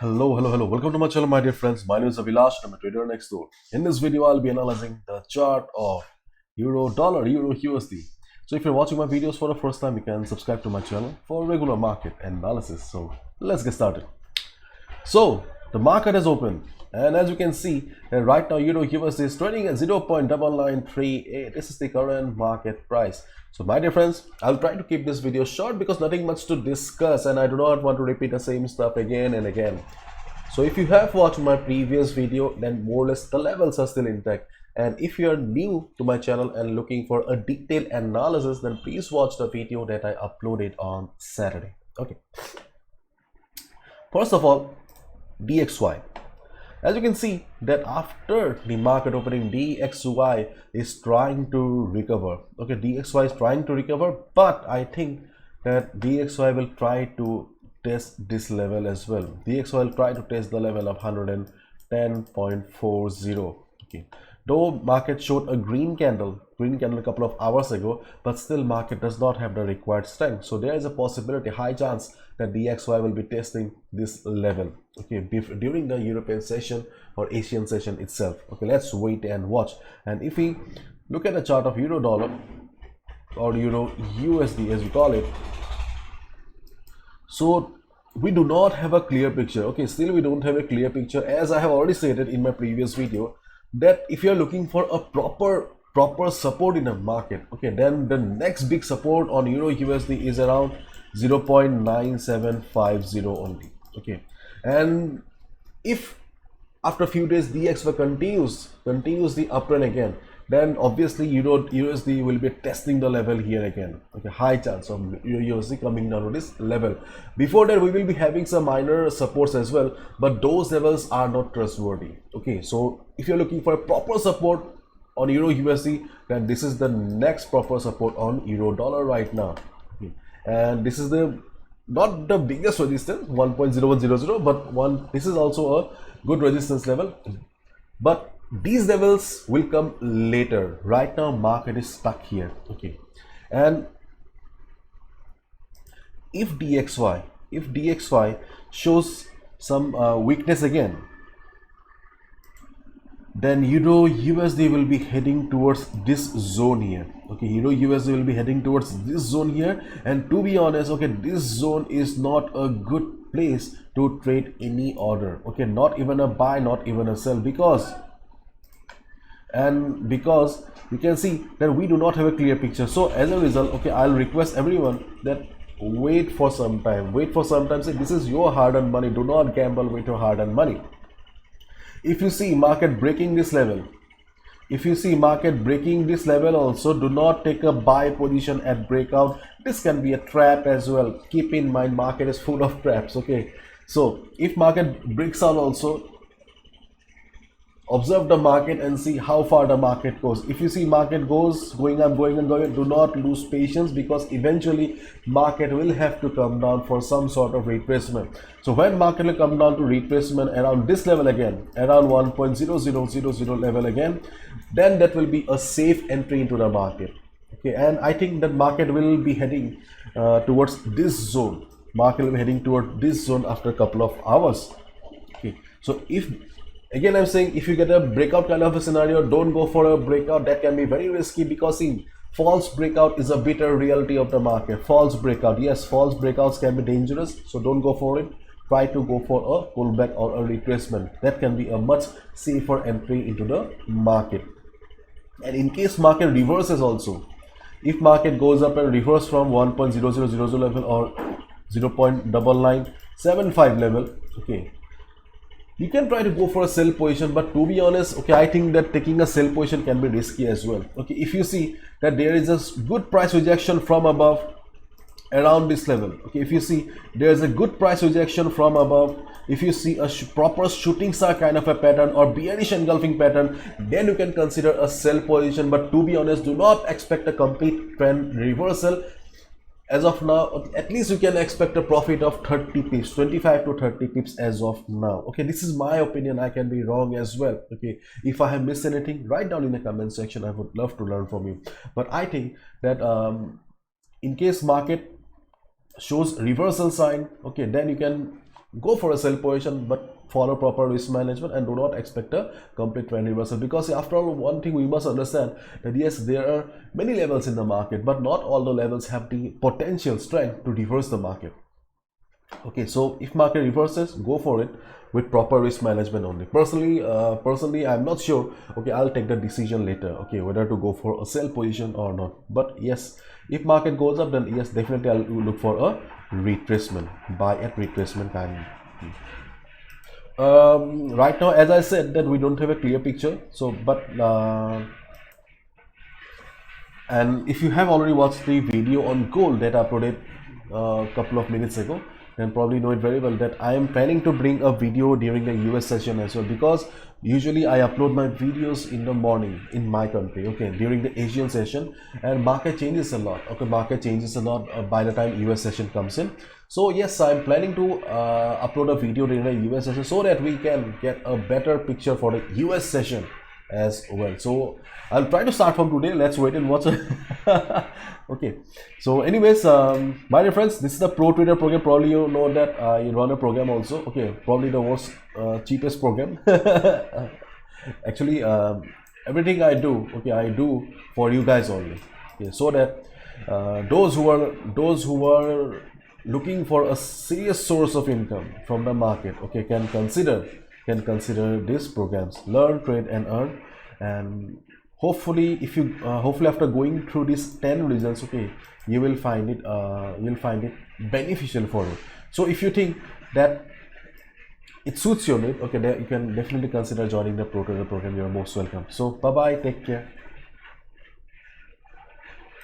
Hello. Welcome to my channel, my dear friends. My name is Avilash. I'm a trader next door. In this video, I'll be analyzing the chart of Euro Dollar, Euro USD. So if you're watching my videos for the first time, you can subscribe to my channel for regular market analysis. So let's get started. So the market has opened, and as you can see, right now Euro USD is trading at 0.9938. This is the current market price. So my dear friends, I'll try to keep this video short because nothing much to discuss, and I do not want to repeat the same stuff again and again. So if you have watched my previous video, then more or less the levels are still intact. And if you are new to my channel and looking for a detailed analysis, then please watch the video that I uploaded on Saturday. Okay. First of all, DXY. As you can see that after the market opening, DXY is trying to recover. Okay, DXY is trying to recover, but I think that DXY will try to test this level as well. DXY will try to test the level of 110.40. Okay, though market showed a green candle a couple of hours ago, but still market does not have the required strength. So there is a possibility, high chance, that DXY will be testing this level, okay, during the European session or Asian session itself. Okay, let's wait and watch. And if we look at the chart of Euro Dollar or Euro USD as we call it, so we do not have a clear picture. Okay, still we don't have a clear picture, as I have already stated in my previous video, that if you're looking for a proper support in the market, okay, then the next big support on Euro USD is around 0.9750 only. Okay, and if after a few days DXY continues the uptrend again, then obviously Euro USD will be testing the level here again. Okay, high chance of Euro USD coming down to this level. Before that, we will be having some minor supports as well, but those levels are not trustworthy. Okay, so if you're looking for a proper support on Euro USD, then this is the next proper support on Euro Dollar right now. Okay, and this is the not the biggest resistance, 1.0100, but this is also a good resistance level, but these levels will come later. Right now market is stuck here. Okay, and if DXY shows some weakness again, then Euro USD will be heading towards this zone here. Okay, Euro USD will be heading towards this zone here, and to be honest, okay, this zone is not a good place to trade any order. Okay, not even a buy, not even a sell, because you can see that we do not have a clear picture. So as a result, okay, I'll request everyone that wait for some time. Say this is your hard-earned money. Do not gamble with your hard-earned money. If you see market breaking this level, also, do not take a buy position at breakout. This can be a trap as well. Keep in mind, market is full of traps. Okay, so if market breaks out also, observe the market and see how far the market goes. If you see market going up, do not lose patience, because eventually market will have to come down for some sort of retracement. So when market will come down to retracement around this level again, around 1.0000 level again, then that will be a safe entry into the market. Okay, and I think that market will be heading towards this zone. Market will be heading toward this zone after a couple of hours. Okay, so again, I'm saying, if you get a breakout kind of a scenario, don't go for a breakout. That can be very risky, because see, false breakout is a bitter reality of the market. False breakout, yes, false breakouts can be dangerous, so don't go for it. Try to go for a pullback or a retracement. That can be a much safer entry into the market. And in case market reverses also, if market goes up and reverse from 1.0000 level or 0.9975 level, okay, you can try to go for a sell position, but to be honest, okay, I think that taking a sell position can be risky as well. Okay, if you see that there is a good price rejection from above around this level, okay, if you see there is a good price rejection from above, if you see a proper shooting star kind of a pattern or bearish engulfing pattern, then you can consider a sell position. But to be honest, do not expect a complete trend reversal. As of now, at least you can expect a profit of 30 pips, 25 to 30 pips as of now. Okay, this is my opinion. I can be wrong as well. Okay, if I have missed anything, write down in the comment section. I would love to learn from you. But I think that in case market shows reversal sign, okay, then you can go for a sell position, but follow proper risk management and do not expect a complete trend reversal, because after all, one thing we must understand that yes, there are many levels in the market, but not all the levels have the potential strength to reverse the market. Okay, so if market reverses, go for it with proper risk management only. Personally, I'm not sure. Okay, I'll take the decision later, okay, whether to go for a sell position or not. But yes, if market goes up, then yes, definitely I'll look for a retracement, buy at retracement time. Right now, as I said, that we don't have a clear picture, so but and if you have already watched the video on gold that I uploaded a couple of minutes ago, then probably know it very well that I am planning to bring a video during the US session as well, because usually I upload my videos in the morning in my country, okay, during the Asian session, and market changes a lot. Okay, market changes a lot by the time US session comes in. So yes, I'm planning to upload a video during the US session so that we can get a better picture for the US session as well. So I'll try to start from today. Let's wait and watch. Okay, so anyways, my dear friends, this is the Pro Trader program. Probably you know that I run a program also. Okay, probably the most cheapest program. Actually, everything I do, okay, I do for you guys only. Okay, so that those who are looking for a serious source of income from the market, okay, can consider these programs. Learn, trade and earn. And hopefully, if you hopefully after going through these 10 results, okay, you will find it beneficial for you. So if you think that it suits your need, okay, you can definitely consider joining the Pro Trader program. You are most welcome. So bye bye, take care.